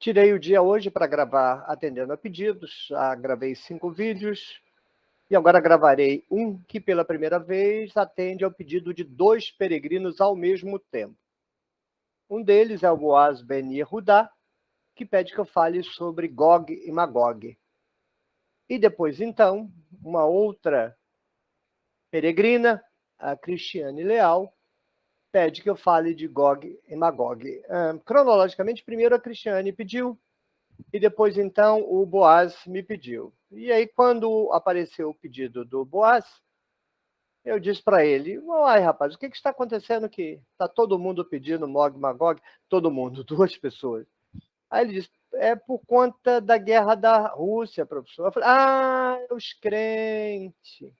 Tirei o dia hoje para gravar atendendo a pedidos, já gravei 5 vídeos e agora gravarei um que pela primeira vez atende ao pedido de 2 peregrinos ao mesmo tempo. Um deles é o Boaz Ben Yehudá, que pede que eu fale sobre Gog e Magog. E depois, então, uma outra peregrina, a Cristiane Leal, pede que eu fale de Gog e Magog. Cronologicamente, primeiro a Cristiane pediu, e depois, então, o Boaz me pediu. E aí, quando apareceu o pedido do Boaz, eu disse para ele, uai, rapaz, o que está acontecendo aqui? Está todo mundo pedindo Gog e Magog? Todo mundo, 2 pessoas. Aí ele disse, é por conta da guerra da Rússia, professor. Eu falei, é os crentes.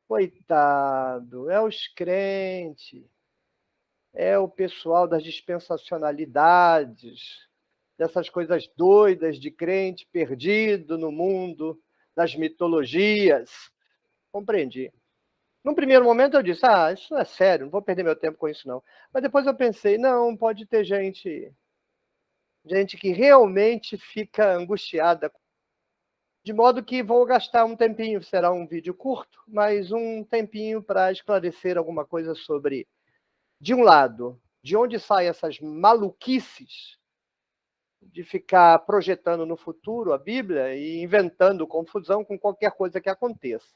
Coitado, é os crentes. É o pessoal das dispensacionalidades, dessas coisas doidas de crente perdido no mundo, das mitologias. Compreendi. Num primeiro momento eu disse, isso não é sério, não vou perder meu tempo com isso não. Mas depois eu pensei, não, pode ter gente que realmente fica angustiada, de modo que vou gastar um tempinho, será um vídeo curto, mas um tempinho para esclarecer alguma coisa sobre, de um lado, de onde saem essas maluquices de ficar projetando no futuro a Bíblia e inventando confusão com qualquer coisa que aconteça.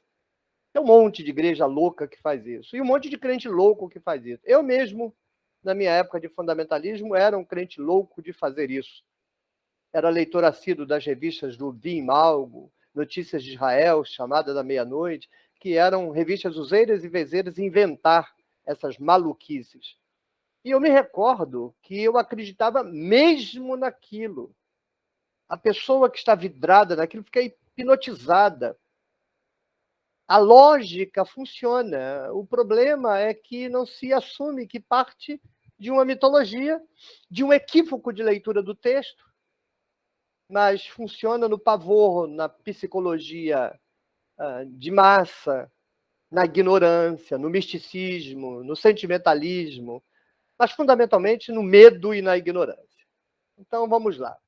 Tem um monte de igreja louca que faz isso, e um monte de crente louco que faz isso. Eu mesmo, na minha época de fundamentalismo, era um crente louco de fazer isso. Era leitor assíduo das revistas do Vim Malgo, Notícias de Israel, Chamada da Meia-Noite, que eram revistas useiras e vezeiras inventar essas maluquices. E eu me recordo que eu acreditava mesmo naquilo. A pessoa que está vidrada naquilo fica hipnotizada. A lógica funciona. O problema é que não se assume que parte de uma mitologia, de um equívoco de leitura do texto, mas funciona no pavor, na psicologia de massa, na ignorância, no misticismo, no sentimentalismo, mas fundamentalmente no medo e na ignorância. Então vamos lá.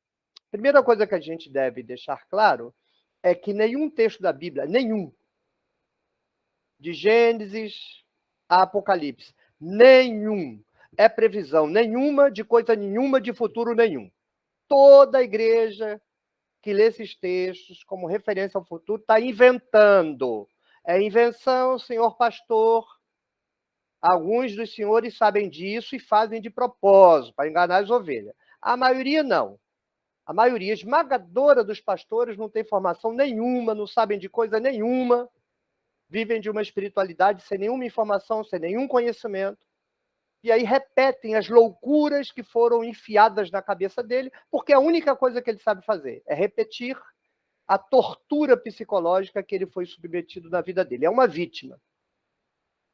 Primeira coisa que a gente deve deixar claro é que nenhum texto da Bíblia, nenhum, de Gênesis a Apocalipse, nenhum, é previsão nenhuma de coisa nenhuma de futuro nenhum. Toda a igreja que lê esses textos como referência ao futuro está inventando. É invenção, senhor pastor. Alguns dos senhores sabem disso e fazem de propósito, para enganar as ovelhas. A maioria não. A maioria esmagadora dos pastores não tem formação nenhuma, não sabem de coisa nenhuma, vivem de uma espiritualidade sem nenhuma informação, sem nenhum conhecimento, e aí repetem as loucuras que foram enfiadas na cabeça dele, porque a única coisa que ele sabe fazer é repetir a tortura psicológica que ele foi submetido na vida dele. É uma vítima.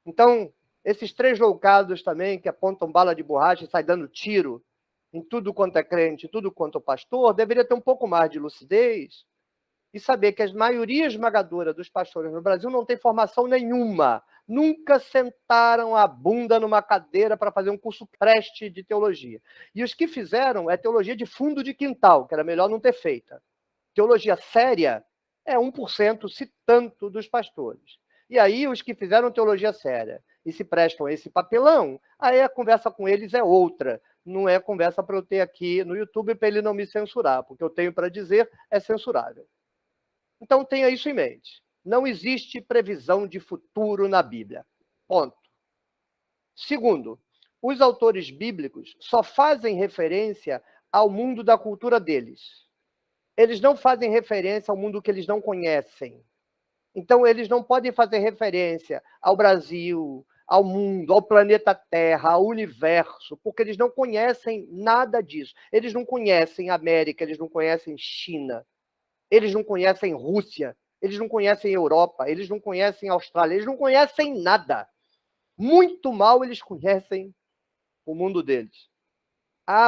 Então, esses 3 loucados também, que apontam bala de borracha e saem dando tiro em tudo quanto é crente, em tudo quanto é pastor, deveria ter um pouco mais de lucidez e saber que a maioria esmagadora dos pastores no Brasil não tem formação nenhuma. Nunca sentaram a bunda numa cadeira para fazer um curso preste de teologia. E os que fizeram é teologia de fundo de quintal, que era melhor não ter feita. Teologia séria é 1%, se tanto, dos pastores. E aí os que fizeram teologia séria e se prestam a esse papelão, aí a conversa com eles é outra. Não é conversa para eu ter aqui no YouTube para ele não me censurar, porque eu tenho para dizer é censurável. Então tenha isso em mente. Não existe previsão de futuro na Bíblia. Ponto. Segundo, os autores bíblicos só fazem referência ao mundo da cultura deles. Eles não fazem referência ao mundo que eles não conhecem. Então, eles não podem fazer referência ao Brasil, ao mundo, ao planeta Terra, ao universo, porque eles não conhecem nada disso. Eles não conhecem América, eles não conhecem China, eles não conhecem Rússia, eles não conhecem Europa, eles não conhecem Austrália, eles não conhecem nada. Muito mal eles conhecem o mundo deles.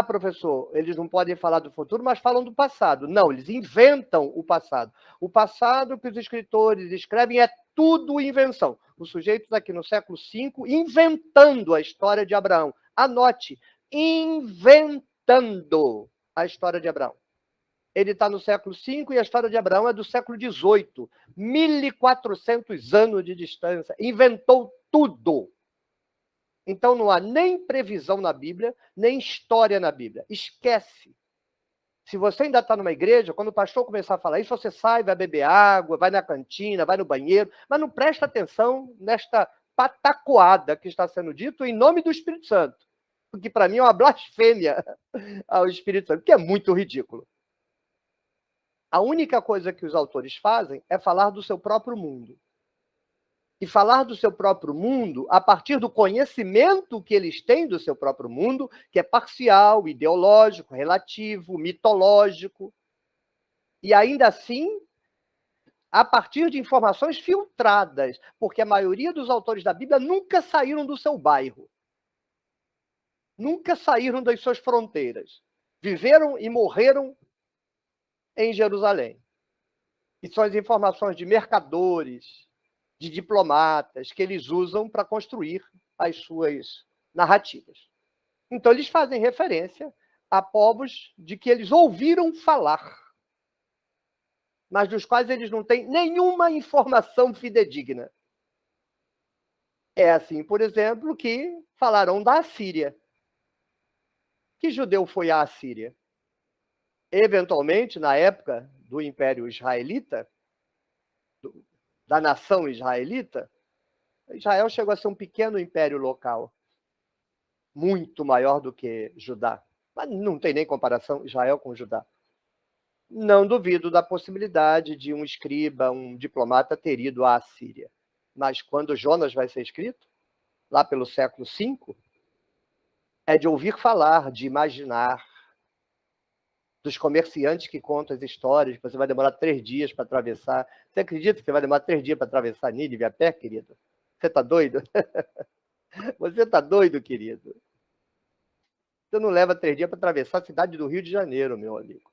Professor, eles não podem falar do futuro, mas falam do passado. Não, eles inventam o passado. O passado que os escritores escrevem é tudo invenção. Os sujeitos aqui no século V inventando a história de Abraão. Anote, inventando a história de Abraão. Ele está no século V e a história de Abraão é do século XVIII. 1.400 anos de distância. Inventou tudo. Então não há nem previsão na Bíblia, nem história na Bíblia. Esquece. Se você ainda está numa igreja, quando o pastor começar a falar isso, você sai, vai beber água, vai na cantina, vai no banheiro, mas não presta atenção nesta patacoada que está sendo dito em nome do Espírito Santo. Porque para mim é uma blasfêmia ao Espírito Santo, que é muito ridículo. A única coisa que os autores fazem é falar do seu próprio mundo. E falar do seu próprio mundo a partir do conhecimento que eles têm do seu próprio mundo, que é parcial, ideológico, relativo, mitológico. E ainda assim, a partir de informações filtradas, porque a maioria dos autores da Bíblia nunca saíram do seu bairro. Nunca saíram das suas fronteiras. Viveram e morreram em Jerusalém. E são as informações de mercadores, de diplomatas, que eles usam para construir as suas narrativas. Então, eles fazem referência a povos de que eles ouviram falar, mas dos quais eles não têm nenhuma informação fidedigna. É assim, por exemplo, que falaram da Assíria. Que judeu foi a Assíria? Eventualmente, na época do Império Israelita, da nação israelita, Israel chegou a ser um pequeno império local, muito maior do que Judá. Mas não tem nem comparação Israel com Judá. Não duvido da possibilidade de um escriba, um diplomata ter ido à Assíria. Mas quando Jonas vai ser escrito, lá pelo século V, é de ouvir falar, de imaginar, dos comerciantes que contam as histórias, que você vai demorar 3 dias para atravessar. Você acredita que você vai demorar 3 dias para atravessar Nínive a pé, querido? Você está doido? Você está doido, querido? Você não leva 3 dias para atravessar a cidade do Rio de Janeiro, meu amigo.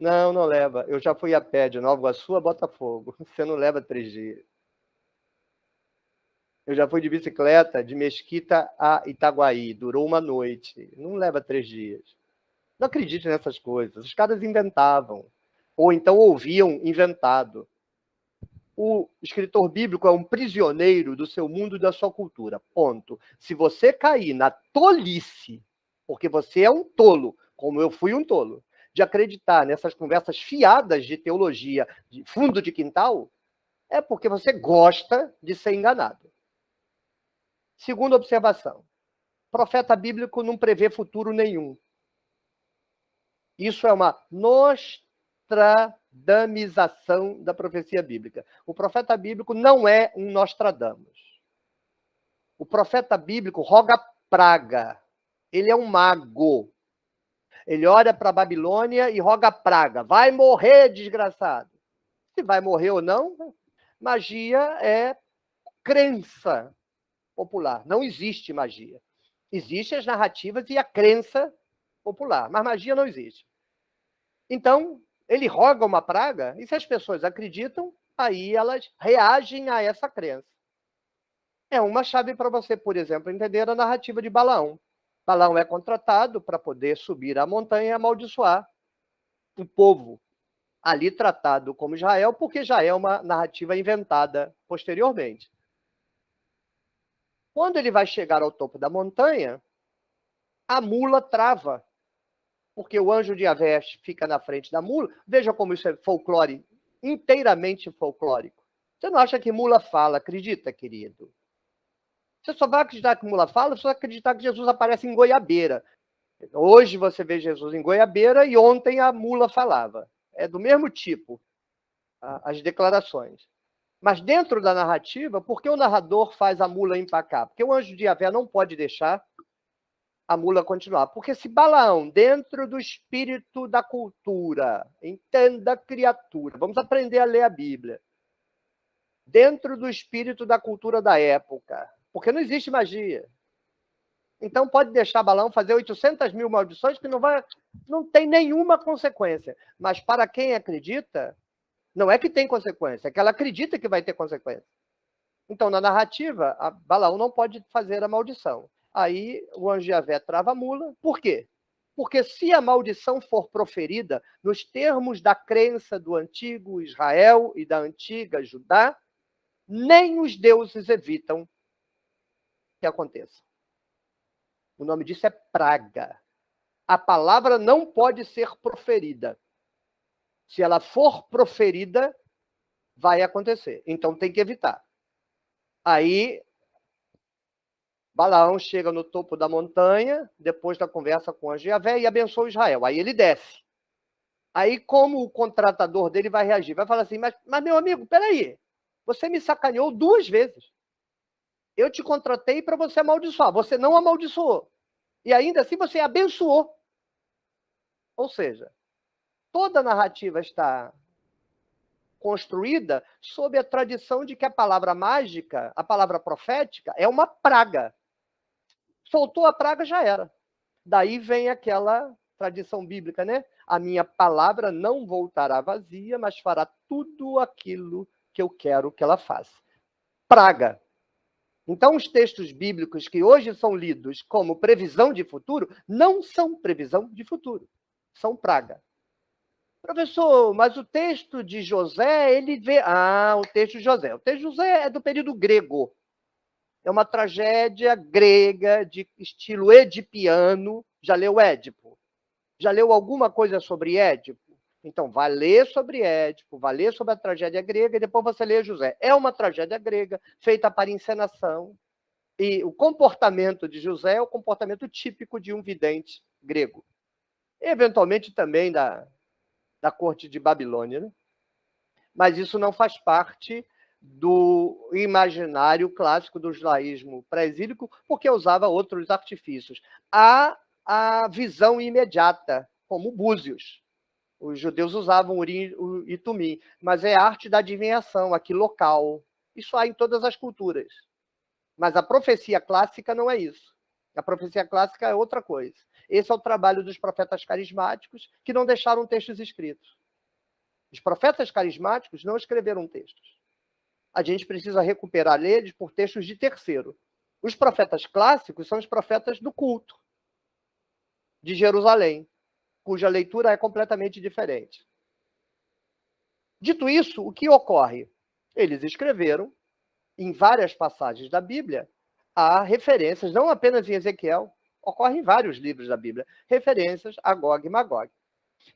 Não, não leva. Eu já fui a pé de Nova Iguaçu a Botafogo. Você não leva 3 dias. Eu já fui de bicicleta de Mesquita a Itaguaí. Durou 1 noite. Não leva 3 dias. Não acredite nessas coisas. Os caras inventavam. Ou então ouviam inventado. O escritor bíblico é um prisioneiro do seu mundo e da sua cultura. Ponto. Se você cair na tolice, porque você é um tolo, como eu fui um tolo, de acreditar nessas conversas fiadas de teologia de fundo de quintal, é porque você gosta de ser enganado. Segunda observação. Profeta bíblico não prevê futuro nenhum. Isso é uma nostradamização da profecia bíblica. O profeta bíblico não é um Nostradamus. O profeta bíblico roga praga. Ele é um mago. Ele olha para a Babilônia e roga praga. Vai morrer, desgraçado. Se vai morrer ou não, magia é crença popular. Não existe magia. Existem as narrativas e a crença popular, mas magia não existe. Então, ele roga uma praga, e se as pessoas acreditam, aí elas reagem a essa crença. É uma chave para você, por exemplo, entender a narrativa de Balaão. Balaão é contratado para poder subir a montanha e amaldiçoar o povo, ali tratado como Israel, porque já é uma narrativa inventada posteriormente. Quando ele vai chegar ao topo da montanha, a mula trava, porque o anjo de Yahvé fica na frente da mula. Veja como isso é folclore, inteiramente folclórico. Você não acha que mula fala? Acredita, querido? Você só vai acreditar que mula fala, você vai acreditar que Jesus aparece em Goiabeira. Hoje você vê Jesus em Goiabeira e ontem a mula falava. É do mesmo tipo, as declarações. Mas dentro da narrativa, por que o narrador faz a mula empacar? Porque o anjo de Yahvé não pode deixar a mula continuar. Porque se Balaão, dentro do espírito da cultura, entenda a criatura, vamos aprender a ler a Bíblia, dentro do espírito da cultura da época, porque não existe magia. Então pode deixar Balaão fazer 800.000 maldições que não tem nenhuma consequência. Mas para quem acredita, não é que tem consequência, é que ela acredita que vai ter consequência. Então, na narrativa, Balaão não pode fazer a maldição. Aí o anjo de Yahvé trava a mula. Por quê? Porque se a maldição for proferida nos termos da crença do antigo Israel e da antiga Judá, nem os deuses evitam que aconteça. O nome disso é praga. A palavra não pode ser proferida. Se ela for proferida, vai acontecer. Então tem que evitar. Aí, Balaão chega no topo da montanha, depois da conversa com o anjo Javé, e abençoa Israel. Aí ele desce. Aí, como o contratador dele vai reagir? Vai falar assim, mas meu amigo, peraí, você me sacaneou 2 vezes. Eu te contratei para você amaldiçoar, você não amaldiçoou. E ainda assim você abençoou. Ou seja, toda a narrativa está construída sob a tradição de que a palavra mágica, a palavra profética, é uma praga. Soltou a praga, já era. Daí vem aquela tradição bíblica, né? A minha palavra não voltará vazia, mas fará tudo aquilo que eu quero que ela faça. Praga. Então, os textos bíblicos que hoje são lidos como previsão de futuro, não são previsão de futuro, são praga. Professor, mas o texto de José, ele vê... Ah, o texto de José. O texto de José é do período grego. É uma tragédia grega de estilo edipiano. Já leu Édipo? Já leu alguma coisa sobre Édipo? Então, vai ler sobre Édipo, vai ler sobre a tragédia grega e depois você lê José. É uma tragédia grega feita para encenação. E o comportamento de José é o comportamento típico de um vidente grego. Eventualmente também da corte de Babilônia. Né? Mas isso não faz parte do imaginário clássico do judaísmo pré-exílico, porque usava outros artifícios. Há a visão imediata, como Búzios. Os judeus usavam Urim e Tumim, mas é a arte da adivinhação, aqui local. Isso há em todas as culturas. Mas a profecia clássica não é isso. A profecia clássica é outra coisa. Esse é o trabalho dos profetas carismáticos, que não deixaram textos escritos. Os profetas carismáticos não escreveram textos. A gente precisa recuperar eles por textos de terceiro. Os profetas clássicos são os profetas do culto, de Jerusalém, cuja leitura é completamente diferente. Dito isso, o que ocorre? Eles escreveram, em várias passagens da Bíblia, há referências, não apenas em Ezequiel, ocorre em vários livros da Bíblia, referências a Gog e Magog.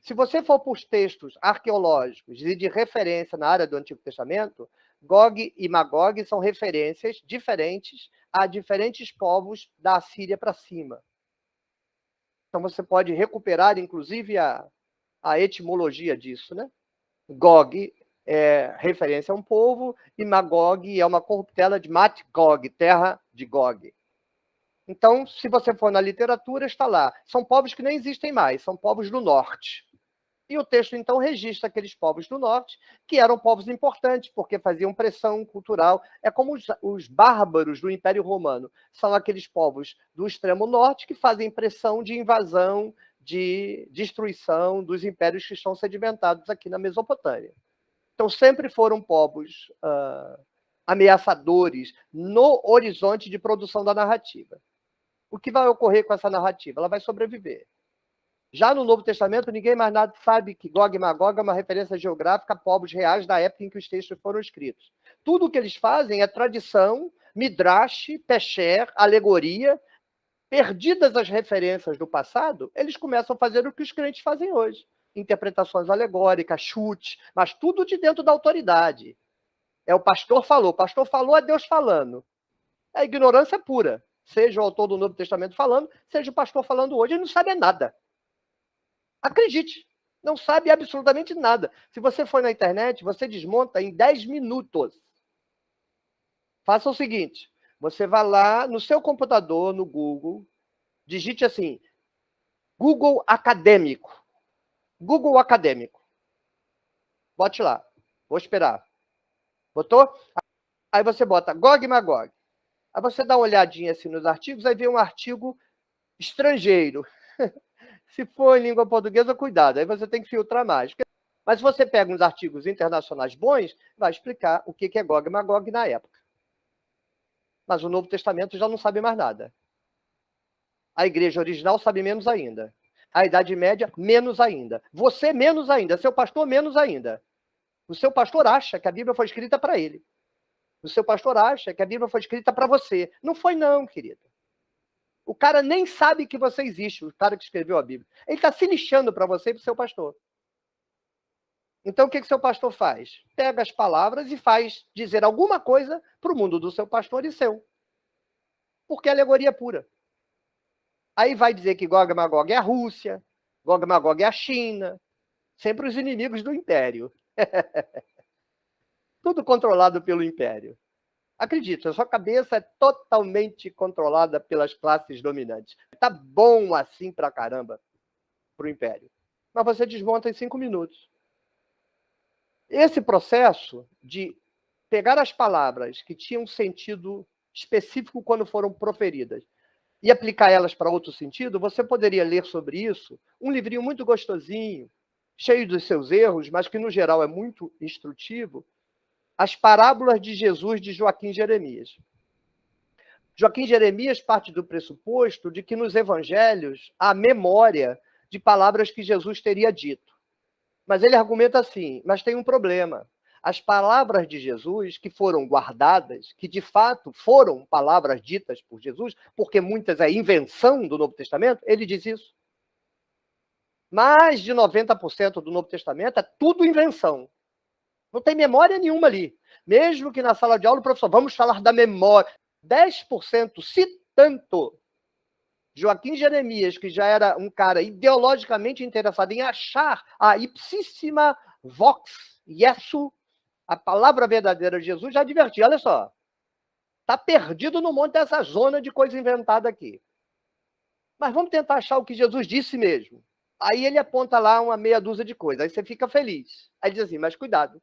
Se você for para os textos arqueológicos e de referência na área do Antigo Testamento, Gog e Magog são referências diferentes a diferentes povos da Assíria para cima. Então você pode recuperar, inclusive, a etimologia disso. Né? Gog é referência a um povo e Magog é uma corruptela de Mat-Gog, terra de Gog. Então, se você for na literatura, está lá. São povos que nem existem mais, são povos do norte. E o texto, então, registra aqueles povos do norte, que eram povos importantes, porque faziam pressão cultural. É como os bárbaros do Império Romano. São aqueles povos do extremo norte que fazem pressão de invasão, de destruição dos impérios que estão sedimentados aqui na Mesopotâmia. Então, sempre foram povos ameaçadores no horizonte de produção da narrativa. O que vai ocorrer com essa narrativa? Ela vai sobreviver. Já no Novo Testamento, ninguém mais nada sabe que Gog e Magog é uma referência geográfica a povos reais da época em que os textos foram escritos. Tudo o que eles fazem é tradição, midrash, pesher, alegoria. Perdidas as referências do passado, eles começam a fazer o que os crentes fazem hoje. Interpretações alegóricas, chute, mas tudo de dentro da autoridade. É o pastor falou é Deus falando. A ignorância é pura. Seja o autor do Novo Testamento falando, seja o pastor falando hoje, ele não sabe nada. Acredite, não sabe absolutamente nada. Se você for na internet, você desmonta em 10 minutos. Faça o seguinte, você vai lá no seu computador, no Google, digite assim, Google Acadêmico. Google Acadêmico. Bote lá. Vou esperar. Botou? Aí você bota Gog e Magog. Aí você dá uma olhadinha assim nos artigos, aí vem um artigo estrangeiro. Se for em língua portuguesa, cuidado, aí você tem que filtrar mais. Mas se você pega uns artigos internacionais bons, vai explicar o que é Gog e Magog na época. Mas o Novo Testamento já não sabe mais nada. A igreja original sabe menos ainda. A Idade Média, menos ainda. Você, menos ainda. Seu pastor, menos ainda. O seu pastor acha que a Bíblia foi escrita para ele. O seu pastor acha que a Bíblia foi escrita para você. Não foi não, querida. O cara nem sabe que você existe, o cara que escreveu a Bíblia. Ele está se lixando para você e para o seu pastor. Então, o que seu pastor faz? Pega as palavras e faz dizer alguma coisa para o mundo do seu pastor e seu. Porque é alegoria pura. Aí vai dizer que Gog e Magog é a Rússia, Gog e Magog é a China, sempre os inimigos do império. Tudo controlado pelo império. Acredita, a sua cabeça é totalmente controlada pelas classes dominantes. Tá bom assim pra caramba pro império. Mas você desmonta em 5 minutos. Esse processo de pegar as palavras que tinham sentido específico quando foram proferidas e aplicar elas para outro sentido, você poderia ler sobre isso um livrinho muito gostosinho, cheio dos seus erros, mas que no geral é muito instrutivo, As Parábolas de Jesus, de Joaquim Jeremias. Joaquim Jeremias parte do pressuposto de que nos evangelhos há memória de palavras que Jesus teria dito. Mas ele argumenta assim, mas tem um problema. As palavras de Jesus que foram guardadas, que de fato foram palavras ditas por Jesus, porque muitas é invenção do Novo Testamento, ele diz isso. Mais de 90% do Novo Testamento é tudo invenção. Não tem memória nenhuma ali. Mesmo que na sala de aula o professor, vamos falar da memória. 10%, se tanto, Joaquim Jeremias, que já era um cara ideologicamente interessado em achar a ipsíssima vox iesu, a palavra verdadeira de Jesus, já advertia, olha só, está perdido no monte dessa zona de coisa inventada aqui. Mas vamos tentar achar o que Jesus disse mesmo. Aí ele aponta lá uma meia dúzia de coisas, aí você fica feliz. Aí diz assim, mas cuidado.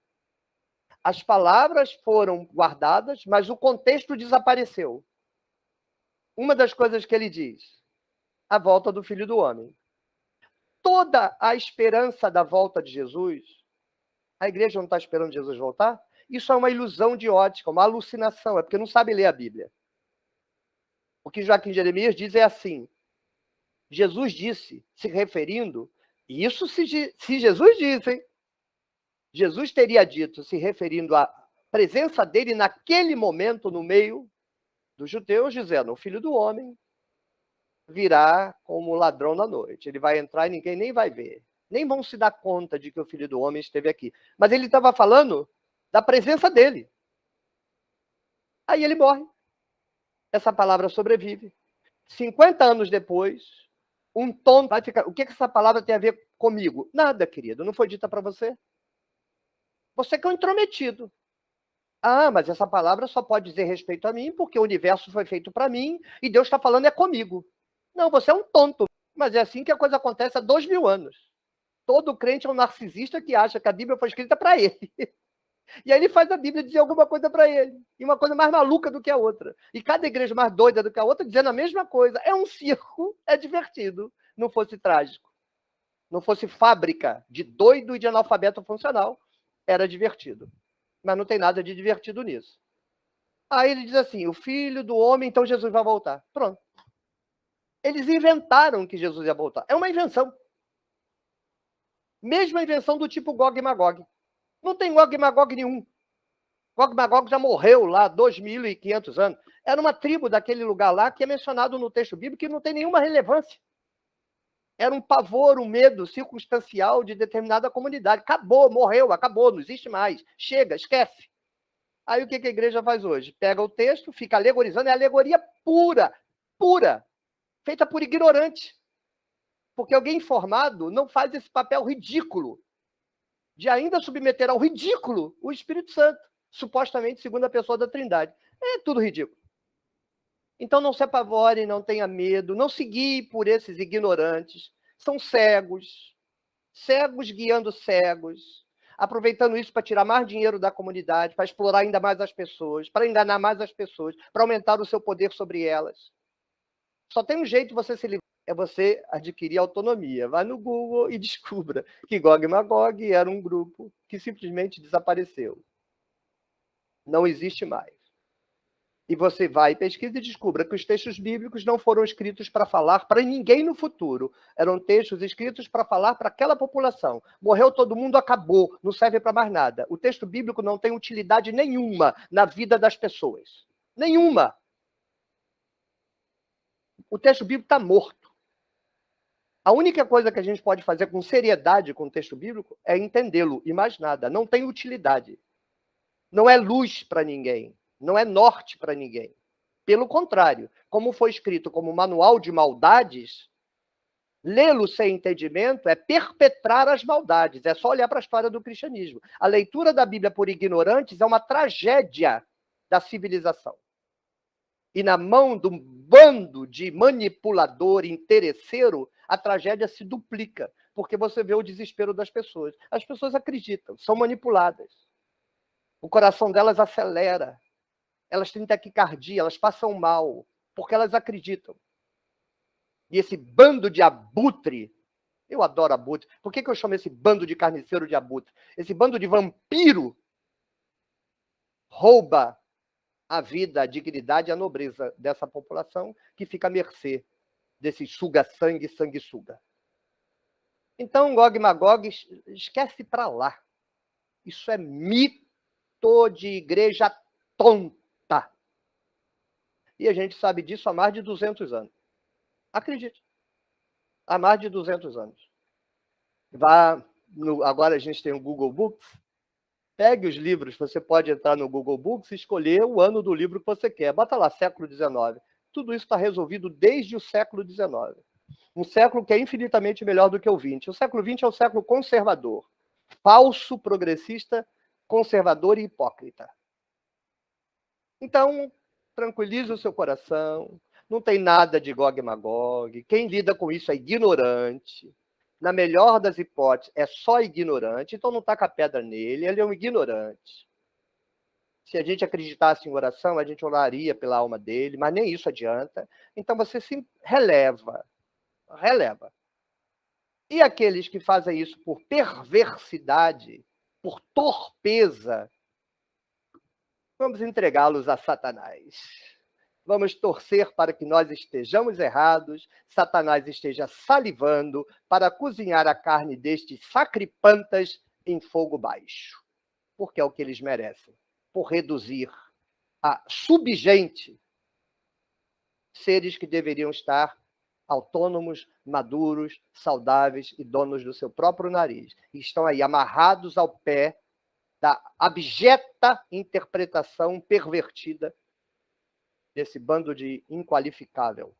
As palavras foram guardadas, mas o contexto desapareceu. Uma das coisas que ele diz, a volta do Filho do Homem. Toda a esperança da volta de Jesus, a igreja não está esperando Jesus voltar? Isso é uma ilusão de ótica, uma alucinação, é porque não sabe ler a Bíblia. O que Joaquim Jeremias diz é assim, Jesus disse, se referindo, isso se Jesus disse, hein? Jesus teria dito, se referindo à presença dele naquele momento no meio dos judeus, dizendo, o Filho do Homem virá como ladrão na noite. Ele vai entrar e ninguém nem vai ver. Nem vão se dar conta de que o Filho do Homem esteve aqui. Mas ele estava falando da presença dele. Aí ele morre. Essa palavra sobrevive. 50 anos depois, um tonto vai ficar... O que essa palavra tem a ver comigo? Nada, querido. Não foi dita para você? Você que é um intrometido. Ah, mas essa palavra só pode dizer respeito a mim porque o universo foi feito para mim e Deus está falando é comigo. Não, você é um tonto. Mas é assim que a coisa acontece há 2000 anos. Todo crente é um narcisista que acha que a Bíblia foi escrita para ele. E aí ele faz a Bíblia dizer alguma coisa para ele. E uma coisa mais maluca do que a outra. E cada igreja mais doida do que a outra dizendo a mesma coisa. É um circo, é divertido. Não fosse trágico. Não fosse fábrica de doido e de analfabeto funcional, era divertido. Mas não tem nada de divertido nisso. Aí ele diz assim, o Filho do Homem, então Jesus vai voltar. Pronto. Eles inventaram que Jesus ia voltar. É uma invenção. Mesma invenção do tipo Gog e Magog. Não tem Gog e Magog nenhum. Gog e Magog já morreu lá há 2.500 anos. Era uma tribo daquele lugar lá que é mencionado no texto bíblico que não tem nenhuma relevância. Era um pavor, um medo circunstancial de determinada comunidade. Acabou, morreu, acabou, não existe mais. Chega, esquece. Aí o que a igreja faz hoje? Pega o texto, fica alegorizando, é alegoria pura, pura, feita por ignorante. Porque alguém informado não faz esse papel ridículo de ainda submeter ao ridículo o Espírito Santo, supostamente segunda pessoa da Trindade. É tudo ridículo. Então não se apavore, não tenha medo, não se guie por esses ignorantes. São cegos, cegos guiando cegos, aproveitando isso para tirar mais dinheiro da comunidade, para explorar ainda mais as pessoas, para enganar mais as pessoas, para aumentar o seu poder sobre elas. Só tem um jeito de você se livrar, é você adquirir autonomia. Vá no Google e descubra que Gog e Magog era um grupo que simplesmente desapareceu. Não existe mais. E você vai e pesquisa e descubra que os textos bíblicos não foram escritos para falar para ninguém no futuro. Eram textos escritos para falar para aquela população. Morreu todo mundo, acabou, não serve para mais nada. O texto bíblico não tem utilidade nenhuma na vida das pessoas. Nenhuma. O texto bíblico está morto. A única coisa que a gente pode fazer com seriedade com o texto bíblico é entendê-lo, e mais nada. Não tem utilidade. Não é luz para ninguém. Não é norte para ninguém. Pelo contrário, como foi escrito como manual de maldades, lê-lo sem entendimento é perpetrar as maldades. É só olhar para a história do cristianismo. A leitura da Bíblia por ignorantes é uma tragédia da civilização. E na mão de um bando de manipulador interesseiro, a tragédia se duplica, porque você vê o desespero das pessoas. As pessoas acreditam, são manipuladas. O coração delas acelera. Elas têm taquicardia, elas passam mal, porque elas acreditam. E esse bando de abutre, eu adoro abutre. Por que eu chamo esse bando de carniceiro de abutre? Esse bando de vampiro rouba a vida, a dignidade e a nobreza dessa população que fica à mercê desse suga-sangue, sanguessuga. Então, Gog e Magog, esquece para lá. Isso é mito de igreja tonta. E a gente sabe disso há mais de 200 anos. Acredite. Há mais de 200 anos. Agora a gente tem o Google Books. Pegue os livros, você pode entrar no Google Books e escolher o ano do livro que você quer. Bota lá, século XIX. Tudo isso está resolvido desde o século XIX. Um século que é infinitamente melhor do que o XX. O século XX é um século conservador. Falso, progressista, conservador e hipócrita. Então, tranquilize o seu coração. Não tem nada de Gog e Magog. Quem lida com isso é ignorante. Na melhor das hipóteses, é só ignorante. Então não taca a pedra nele. Ele é um ignorante. Se a gente acreditasse em oração, a gente oraria pela alma dele, mas nem isso adianta. Então você se releva. Releva. E aqueles que fazem isso por perversidade, por torpeza, vamos entregá-los a Satanás. Vamos torcer para que nós estejamos errados, Satanás esteja salivando para cozinhar a carne destes sacripantas em fogo baixo. Porque é o que eles merecem. Por reduzir a subgente seres que deveriam estar autônomos, maduros, saudáveis e donos do seu próprio nariz. E estão aí amarrados ao pé da abjeta interpretação pervertida desse bando de inqualificável.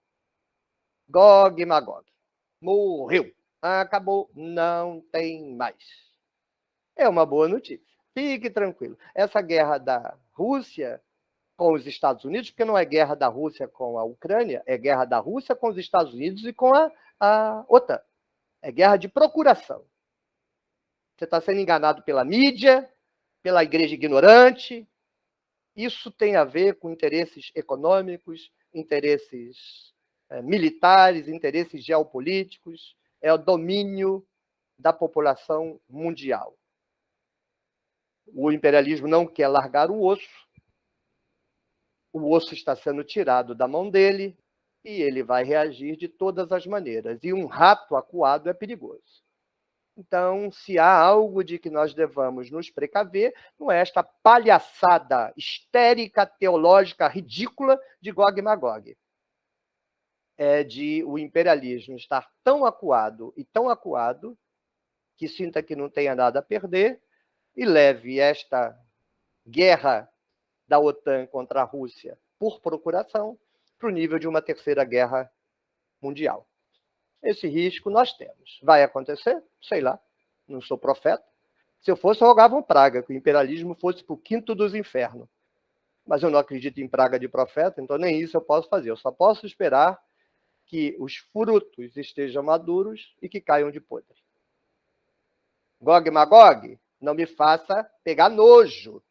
Gog e Magog. Morreu. Acabou. Não tem mais. É uma boa notícia. Fique tranquilo. Essa guerra da Rússia com os Estados Unidos, porque não é guerra da Rússia com a Ucrânia, é guerra da Rússia com os Estados Unidos e com a OTAN. É guerra de procuração. Você está sendo enganado pela mídia, pela igreja ignorante. Isso tem a ver com interesses econômicos, interesses militares, interesses geopolíticos. É o domínio da população mundial. O imperialismo não quer largar o osso está sendo tirado da mão dele e ele vai reagir de todas as maneiras. E um rato acuado é perigoso. Então, se há algo de que nós devamos nos precaver, não é esta palhaçada histérica, teológica, ridícula de Gog e Magog. É de o imperialismo estar tão acuado e tão acuado que sinta que não tenha nada a perder e leve esta guerra da OTAN contra a Rússia por procuração para o nível de uma terceira guerra mundial. Esse risco nós temos. Vai acontecer? Sei lá. Não sou profeta. Se eu fosse, eu rogava uma praga, que o imperialismo fosse para o quinto dos infernos. Mas eu não acredito em praga de profeta, então nem isso eu posso fazer. Eu só posso esperar que os frutos estejam maduros e que caiam de podre. Gog e Magog, não me faça pegar nojo.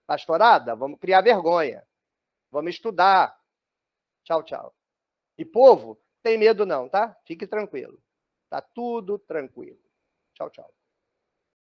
Pastorada, vamos criar vergonha. Vamos estudar. Tchau, tchau. E povo, tem medo não, tá? Fique tranquilo. Tá tudo tranquilo. Tchau, tchau.